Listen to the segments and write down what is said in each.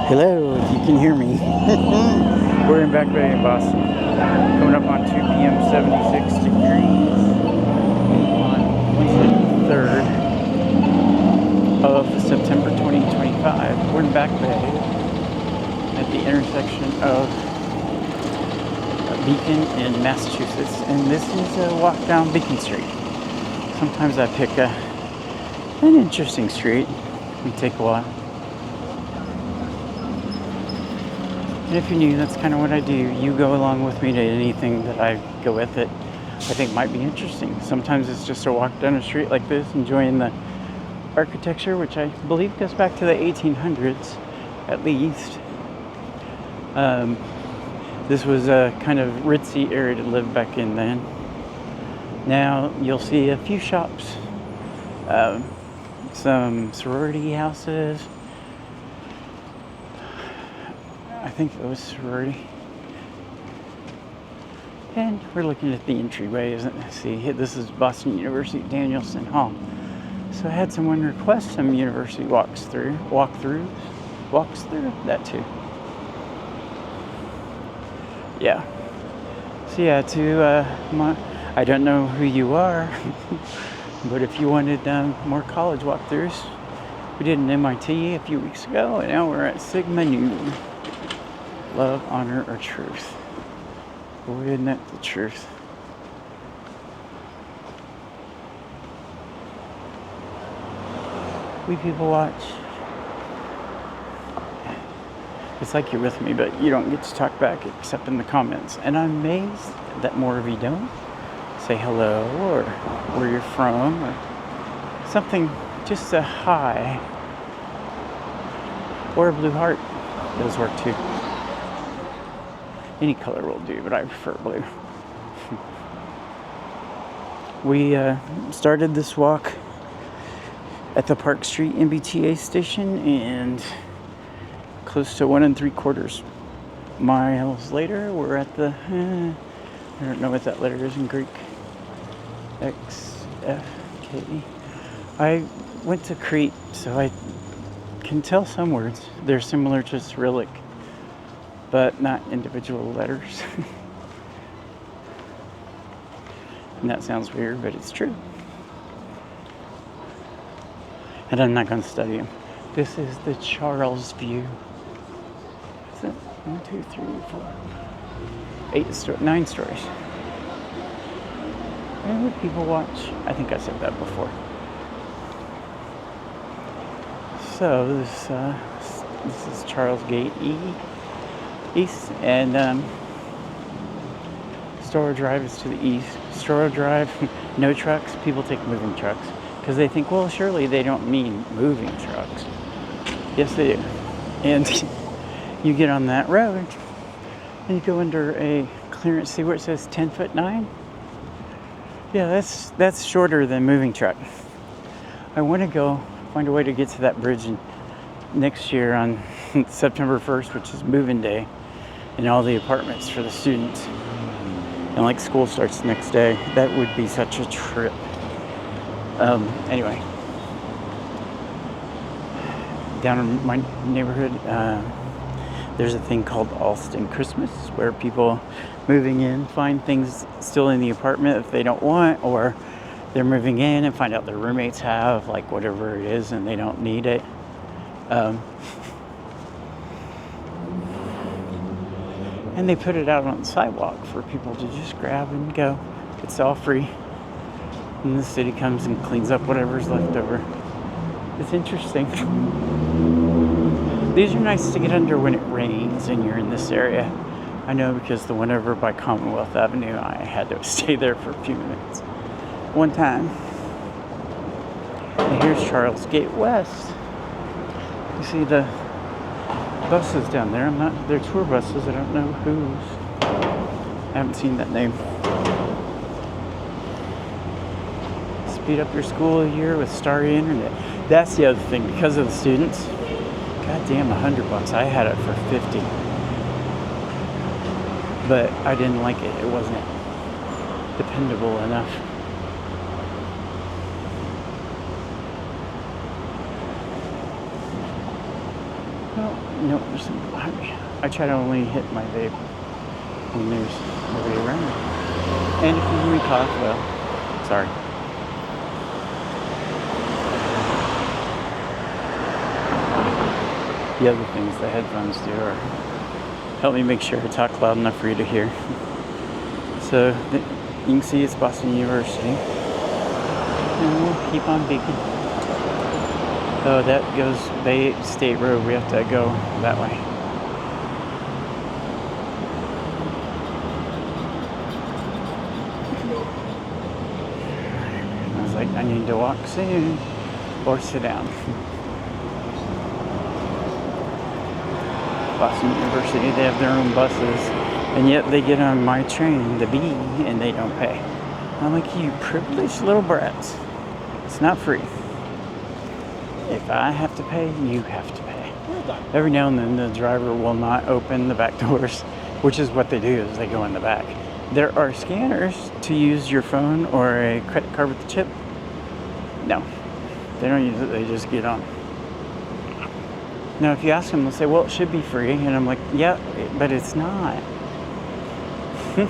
Hello, if you can hear me. We're in Back Bay in Boston. Coming up on 2 p.m., 76 degrees on Wednesday, 3rd of September 2025. We're in Back Bay at the intersection of Beacon and Massachusetts. And this is a walk down Beacon Street. Sometimes I pick an interesting street and take a walk. And if you're new, that's kind of what I do. You go along with me to anything that I go with that I think might be interesting. Sometimes it's just a walk down a street like this, enjoying the architecture, which I believe goes back to the 1800s, at least. This was a kind of ritzy area to live back in then. Now you'll see a few shops, some sorority houses. I think it was sorority. And we're looking at the entryway, isn't it? See, this is Boston University Danielson Hall. So I had someone request some university walkthroughs, that too. Yeah. So yeah, I don't know who you are, but if you wanted more college walkthroughs, we did an MIT a few weeks ago, and now we're at Sigma Nu. Love, honor, or truth? Boy, isn't that the truth? We people watch. It's like you're with me, but you don't get to talk back except in the comments. And I'm amazed that more of you don't say hello or where you're from or something, just a hi or a blue heart. Those work too. Any color will do, but I prefer blue. We started this walk at the Park Street MBTA station, and close to 1 3/4 miles later, we're at the, I don't know what that letter is in Greek. X, F, K, E. I went to Crete, so I can tell some words. They're similar to Cyrillic, but not individual letters. And that sounds weird, but it's true. And I'm not going to study them. This is the Charles view. Is it 1, 2, 3, 4, 9 stories? And would people watch? I think I said that before. So this is Charles Gate East, and Storrow Drive is to the east. Storrow Drive, no trucks. People take moving trucks because they think, well, surely they don't mean moving trucks. Yes, they do. And you get on that road and you go under a clearance. See where it says 10'9"? Yeah, that's shorter than moving truck. I want to go find a way to get to that bridge next year on September 1st, which is moving day, and all the apartments for the students. And like school starts the next day. That would be such a trip. Anyway, down in my neighborhood, there's a thing called Alston Christmas, where people moving in find things still in the apartment if they don't want, or they're moving in and find out their roommates have like whatever it is and they don't need it. And they put it out on the sidewalk for people to just grab and go. It's all free. And the city comes and cleans up whatever's left over. It's interesting. These are nice to get under when it rains and you're in this area. I know because the one over by Commonwealth Avenue, I had to stay there for a few minutes one time. And here's Charles Gate West. You see the buses down there. They're tour buses. I don't know whose. I haven't seen that name. Speed up your school year with Starry Internet. That's the other thing, because of the students. Goddamn, $100. I had it for 50. But I didn't like it. It wasn't dependable enough. Well, No, there's some behind me. I try to only hit my vape when there's nobody around. And if you hear me cough, well, sorry. The other things the headphones do are help me make sure I talk loud enough for you to hear. So you can see it's Boston University. And we'll keep on beaking. Oh, that goes Bay State Road. We have to go that way. I was like, I need to walk soon or sit down. Boston University, they have their own buses, and yet they get on my train, the B, and they don't pay. I'm like, you privileged little brats. It's not free. If I have to pay, you have to pay. Every now and then the driver will not open the back doors, which is what they do, is they go in the back. There are scanners to use your phone or a credit card with the chip. No, they don't use it, they just get on. Now, if you ask them, they'll say, well, it should be free. And I'm like, yeah, but it's not. I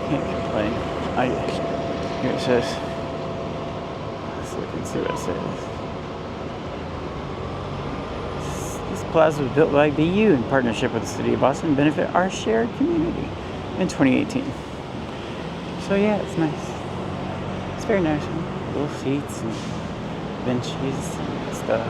can't complain. Here it says, let's look and see what it says. This plaza was built by BU in partnership with the City of Boston to benefit our shared community in 2018. So yeah, it's nice. It's very nice. Little seats and benches and stuff.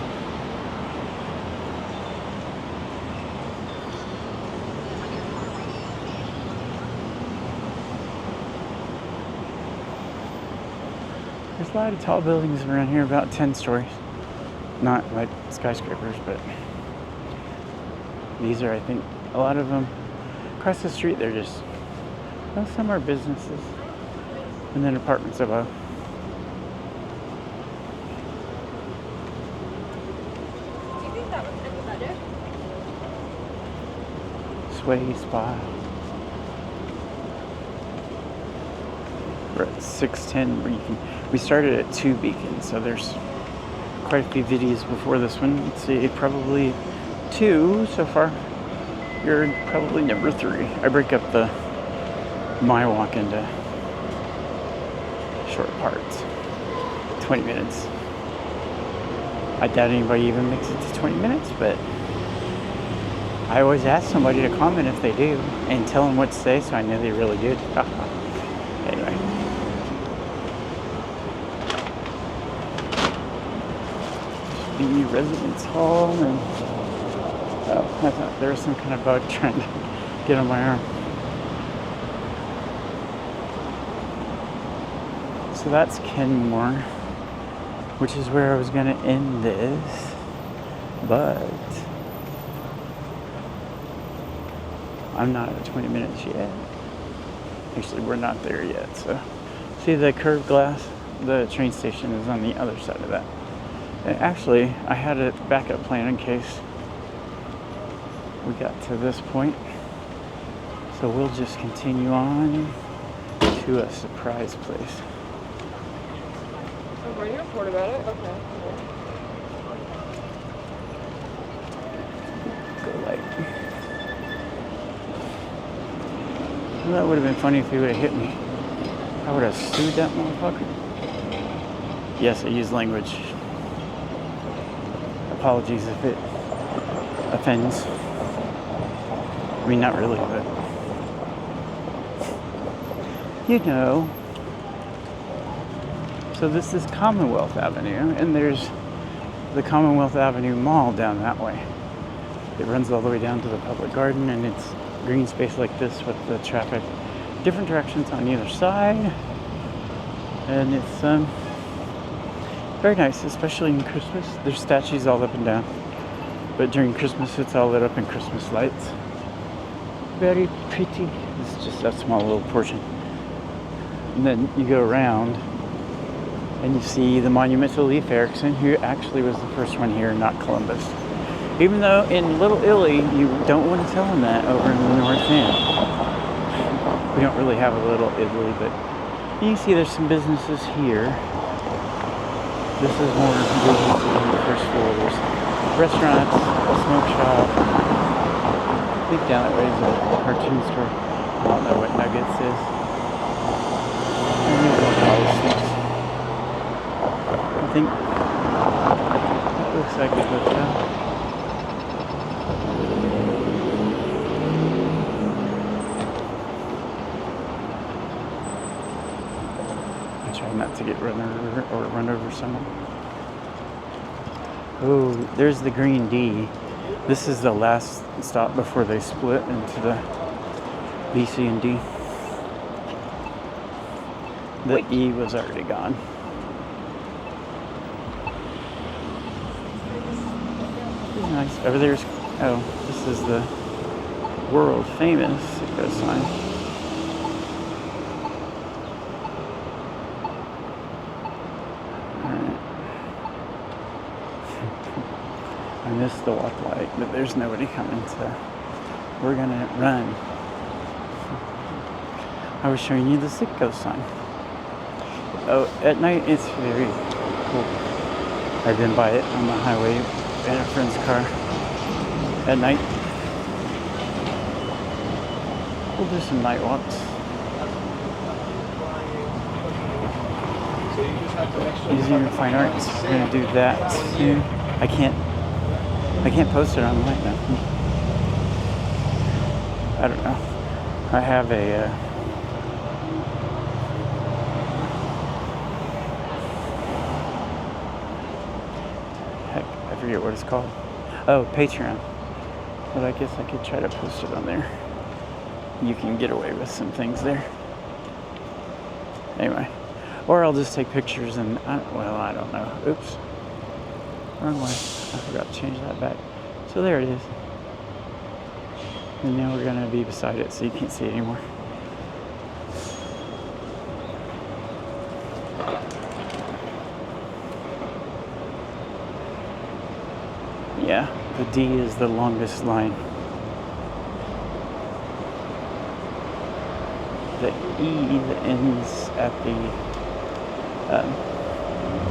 There's a lot of tall buildings around here, about 10 stories. Not like skyscrapers, but these are, I think, a lot of them. Across the street, they're just, well, some are businesses, and then apartments above. Sway Spa. We're at 610 Beacon. We started at 2 Beacon, so there's quite a few videos before this one. Let's see, probably 2 so far. You're probably number 3. I break up my walk into short parts. 20 minutes. I doubt anybody even makes it to 20 minutes, but I always ask somebody to comment if they do and tell them what to say, so I know they really did. Anyway. The residence hall, and oh, I thought there was some kind of bug trying to get on my arm. So that's Kenmore, which is where I was going to end this, but I'm not at 20 minutes yet. Actually, we're not there yet. So, see the curved glass? The train station is on the other side of that. And actually, I had a backup plan in case we got to this point. So we'll just continue on to a surprise place. Oh, were you report about it? Okay. Go light. Well, that would have been funny if he would have hit me. I would have sued that motherfucker. Yes, I use language. Apologies if it offends. I mean, not really, but you know. So this is Commonwealth Avenue, and there's the Commonwealth Avenue Mall down that way. It runs all the way down to the public garden, and it's green space like this with the traffic different directions on either side. And it's very nice, especially in Christmas. There's statues all up and down, but during Christmas it's all lit up in Christmas lights. Very pretty. It's just a small little portion. And then you go around and you see the monument to Leif Erikson, who actually was the first one here, not Columbus. Even though in Little Italy, you don't want to tell them that over in the North End. We don't really have a Little Italy, but you can see there's some businesses here. This is more businesses on the first floor. There's restaurants, a smoke shop. I think down that way is a cartoon store. I don't know what Nuggets is. And there's all college things. I think that looks like a hotel. I try not to get run over someone. Oh, there's the green D. This is the last stop before they split into the B, C, and D. The E was already gone. This is nice. Over there's, oh, this is the world famous Sicko sign. Alright. I missed the walk light, but there's nobody coming, so we're gonna run. I was showing you the Sicko sign. Oh, at night it's very cool. I've been by it on the highway in a friend's car at night. We'll do some night walks. Museum of Fine Arts. We're gonna do that soon. I can't post it online now. I don't know. I have a heck, I forget what it's called. Oh, Patreon. But I guess I could try to post it on there. You can get away with some things there. Anyway, or I'll just take pictures and well, I don't know. Oops, wrong way. I forgot to change that back. So there it is. And now we're gonna be beside it so you can't see it anymore. Yeah, the D is the longest line. The E that ends at the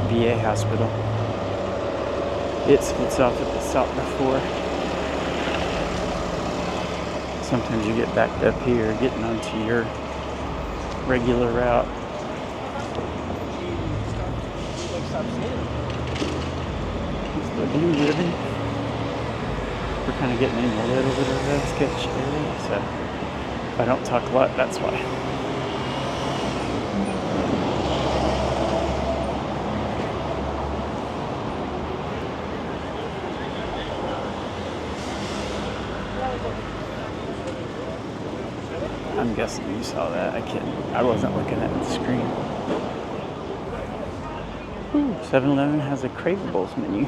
VA hospital. It splits off at the stop before. Sometimes you get backed up here getting onto your regular route. It's the blue ribbon. We're kind of getting in a little bit of a sketch area, so if I don't talk a lot, that's why. I'm guessing you saw that. I wasn't looking at the screen. Ooh, 7-Eleven has a Cravables menu.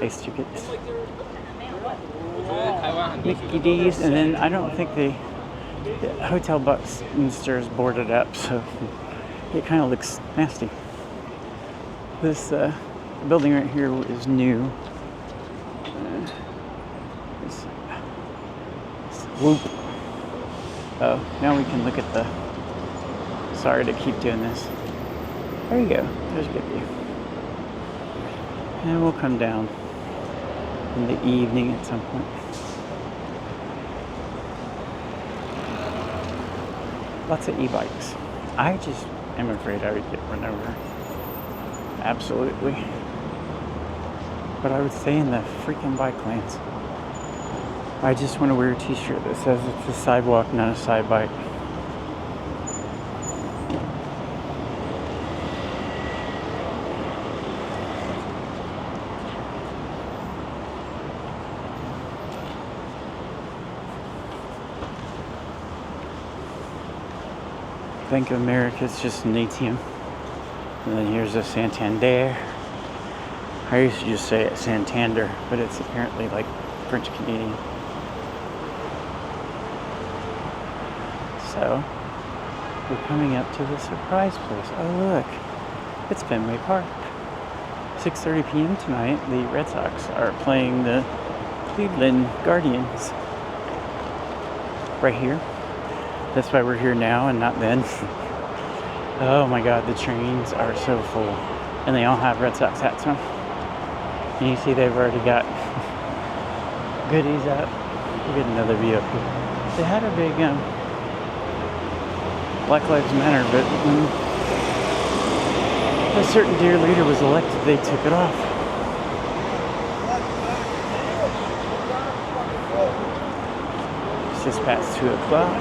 Ace tickets. Mickey D's, and then I don't think the Hotel Buckminster is boarded up, so it kind of looks nasty. This building right here is new. It's Whoop. Oh, now we can look at the. Sorry to keep doing this. There you go. There's a good view. And we'll come down in the evening at some point. Lots of e-bikes. I just am afraid I would get run over. Absolutely. But I would stay in the freaking bike lanes. I just want to wear a t-shirt that says it's a sidewalk, not a side bike. Bank of America is just an ATM. And then here's a Santander. I used to just say it Santander, but it's apparently like French Canadian. So, we're coming up to the surprise place. Oh look, it's Fenway Park. 6:30 p.m. tonight, the Red Sox are playing the Cleveland Guardians. Right here. That's why we're here now and not then. Oh my god, the trains are so full. And they all have Red Sox hats on. And you see they've already got goodies up. We'll get another view up here. They had a big Black Lives Matter, but when a certain dear leader was elected, they took it off. It's just past 2 o'clock.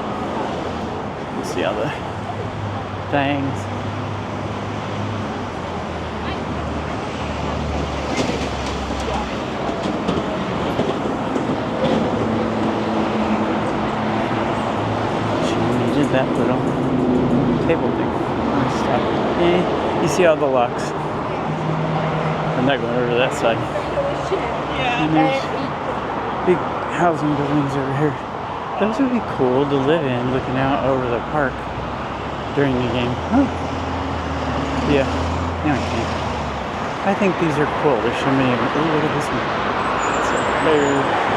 You see all the things. That little table thing. Stop. You see all the locks. I'm not going over to that side. And there's big housing buildings over here. Those would be cool to live in, looking out over the park during the game. Oh. Yeah. No, I can't. I think these are cool. There's so many of them. Oh, look at this one. It's there.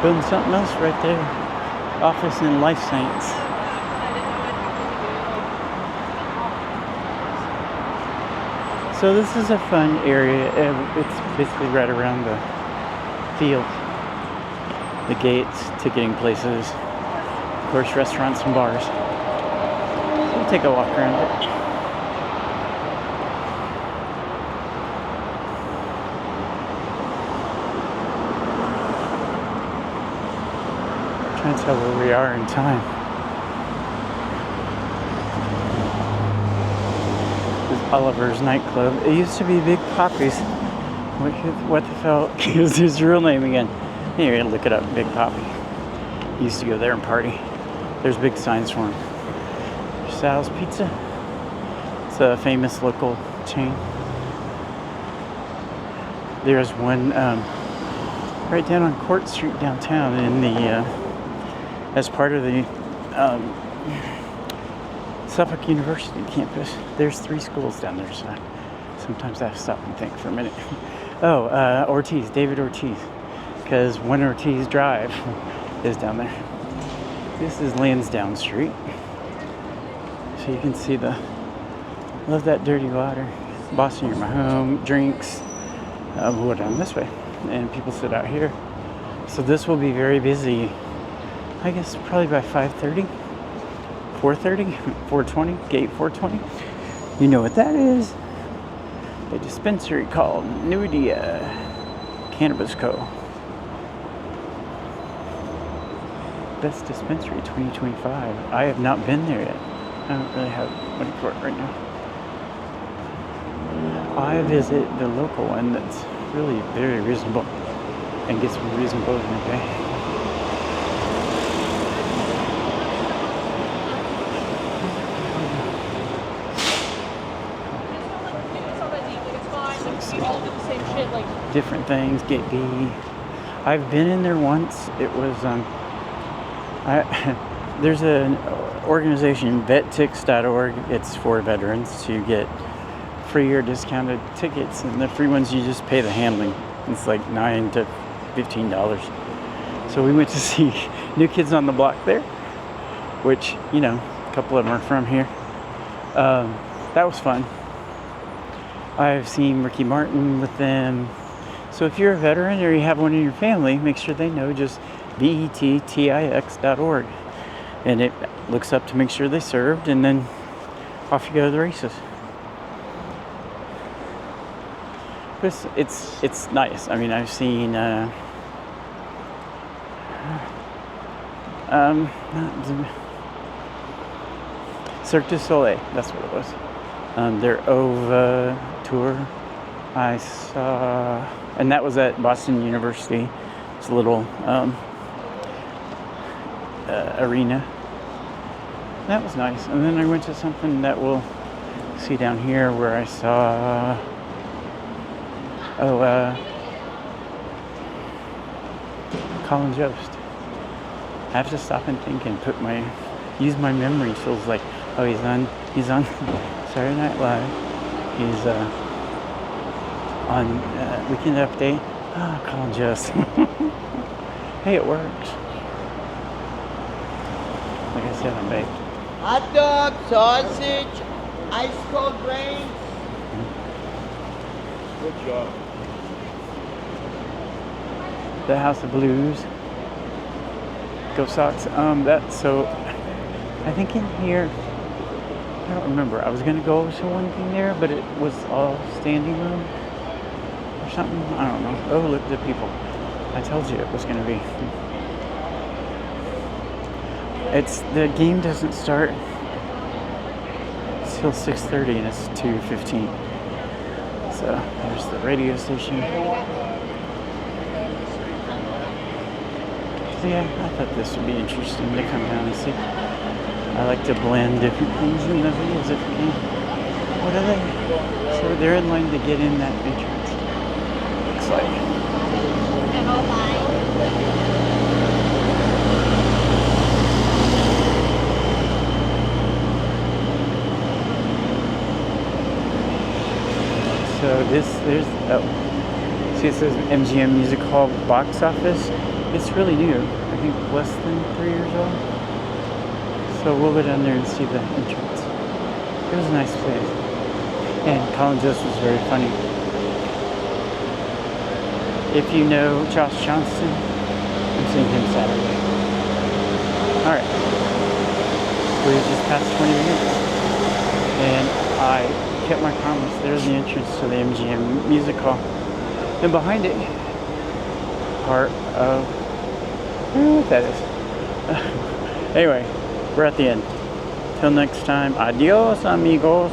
Building something else right there. Office and life science. So this is a fun area. It's basically right around the field. The gates, ticketing places. Of course, restaurants and bars. So we'll take a walk around it. Trying to tell where we are in time. This is Oliver's nightclub. It used to be Big Poppy's. What the hell is his real name again? Here, look it up. Big Poppy. He used to go there and party. There's big signs for him. Sal's Pizza. It's a famous local chain. There's one right down on Court Street downtown in the as part of the Suffolk University campus. There's 3 schools down there, so sometimes I have to stop and think for a minute. Oh, Ortiz, David Ortiz, because One Ortiz Drive is down there. This is Lansdowne Street, so you can see love that dirty water. Boston, you're my home. Drinks. We'll go down this way, and people sit out here. So this will be very busy. I guess probably by 5:30, 4:30, 4:20, gate 420. You know what that is? A dispensary called Nudia Cannabis Co. Best dispensary 2025. I have not been there yet. I don't really have money for it right now. I visit the local one that's really very reasonable and gets reasonable in a day. Different things. Gate B. I've been in there once. It was there's an organization, vettix.org. It's for veterans to get free or discounted tickets, and the free ones you just pay the handling. It's like $9 to $15. So we went to see New Kids on the Block there, which, you know, a couple of them are from here. That was fun. I've seen Ricky Martin with them. So if you're a veteran or you have one in your family, make sure they know just vettix.org. And it looks up to make sure they served, and then off you go to the races. It's nice. I mean, I've seen Cirque du Soleil, that's what it was. Their OVA tour I saw, and that was at Boston University. It's a little arena. That was nice. And then I went to something that we'll see down here where I saw Colin Jost. I have to stop and think and use my memory tools, like, oh, he's on Saturday Night Live. He's on Weekend Update. Colin Jost. Hey, it works. sit on baked. Hot dog, sausage, ice cold drinks. Good job. The House of Blues. Go Sox. That's so. I think in here, I don't remember. I was gonna go to one thing there, but it was all standing room or something. I don't know. Oh, look at the people. I told you it was gonna be. The game doesn't start till 6:30 and it's 2:15. So there's the radio station. So yeah, I thought this would be interesting to come down and see. I like to blend different things in the videos if you can. What are they? So they're in line to get in that entrance. Looks like. So see it says MGM Music Hall box office. It's really new. I think less than 3 years old. So we'll go down there and see the entrance. It was a nice place. And Colin Jost was very funny. If you know Josh Johnson, I'm seeing him Saturday. Alright. We just passed 20 minutes. And I kept my promise. There's the entrance to the MGM Music Hall. And behind it, part of, I don't know what that is. Anyway, we're at the end. Till next time, adios amigos.